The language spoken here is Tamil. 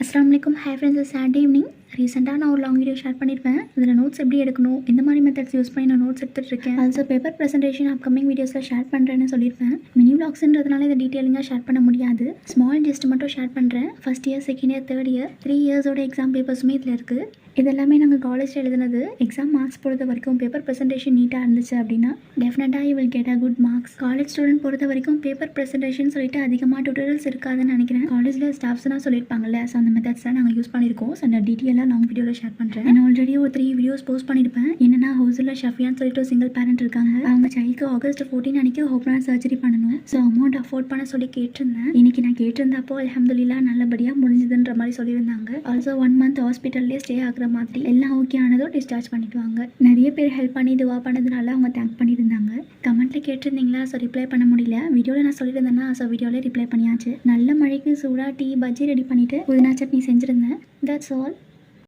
அஸ்ஸலாமு அலைக்கும். ஹை ஃப்ரெண்ட்ஸ், சாட்டர்டே ஈவினிங் ரீசெண்டாக நான் ஒரு லாங் வீடியோ ஷேர் பண்ணியிருப்பேன். இதில் நோட்ஸ் எப்படி எடுக்கணும், இந்த மாதிரி மெத்தட்ஸ் யூஸ் பண்ணி நான் நோட்ஸ் எடுத்துகிட்டு இருக்கேன். ஆல்சோ பேப்பர் ப்ரெசன்டேஷன் அப்கமிங் வீடியோஸில் ஷேர் பண்ணுறேன்னு சொல்லியிருப்பேன். மினி விளாக்ஸ்ன்றதுனால இதை டீட்டெயிலிங்காக ஷேர் பண்ண முடியாது. ஸ்மால் ஜஸ்ட் மட்டும் ஷேர் பண்ணுறேன். First year, second year, third year 3 இயர்ஸோட எக்ஸாம் பேப்பர்ஸுமே இதில் இருக்குது. இதெல்லாமே நாங்கள் காலேஜில் எழுதுனது. எக்ஸாம் மார்க்ஸ் பொறுத்த வரைக்கும் பேப்பர் ப்ரெசன்டேஷன் நீட்டாக இருந்துச்சு அப்படின்னா டெஃபினட்டாக you will get a good marks. College student பொறுத்த வரைக்கும் பேப்பர் ப்ரெசன்டேஷன் சொல்லிட்டு அதிகமாக டியூட்டோரியல்ஸ் இருக்காதுன்னு நினைக்கிறேன். காலேஜில் ஸ்டாஃப்ஸ்லாம் சொல்லியிருப்பாங்கல்ல, ஸோ அந்த மெத்தட்ஸ் தான் நாங்கள் யூஸ் பண்ணியிருக்கோம். ஸோ அந்த டீட்டெயிலாக லாங் வீடியோவில் ஷேர் பண்ணுறேன். நான் ஆல்ரெடி ஒரு 3 வீடியோஸ் போஸ்ட் பண்ணியிருப்பேன். என்னென்னா, ஹவுஸில் ஷஃபியான்னு சொல்லிட்டு ஒரு சிங்கிள் பேரண்ட் இருக்காங்க. அவங்க சைல்டுக்கு ஆகஸ்ட் 14 அன்றைக்கி ஓப்பனாக சர்ஜரி பண்ணணும். ஸோ அமௌண்ட் அஃபோர்ட் பண்ண சொல்லி கேட்டிருந்தேன். இன்னைக்கு நான் கேட்டிருந்தப்போ அல்ஹம்துலில்லாஹ் நல்லபடியாக முடிஞ்சதுன்ற மாதிரி சொல்லியிருந்தாங்க. ஆல்சோ 1 மந்த் ஹாஸ்பிட்டல்லே ஸ்டே ஆகிற மாதிரி எல்லாம் ஓகே ஆனதும் டிஸ்சார்ஜ் பண்ணிடுவாங்க. நிறைய பேர் ஹெல்ப் பண்ணி இதுவாக பண்ணதுனால அவங்க தேங்க் பண்ணியிருந்தாங்க. கமெண்ட்டில் கேட்டிருந்தீங்களா, ஸோ ரிப்ளை பண்ண முடியல. வீடியோவில் நான் சொல்லியிருந்தேன்னா, ஸோ வீடியோவில் ரிப்ளை பண்ணியாச்சு. நல்ல மழைக்கு சூடாக டீ, பஜ்ஜி ரெடி பண்ணிவிட்டு புதினா சட்னி செஞ்சுருந்தேன். That's all.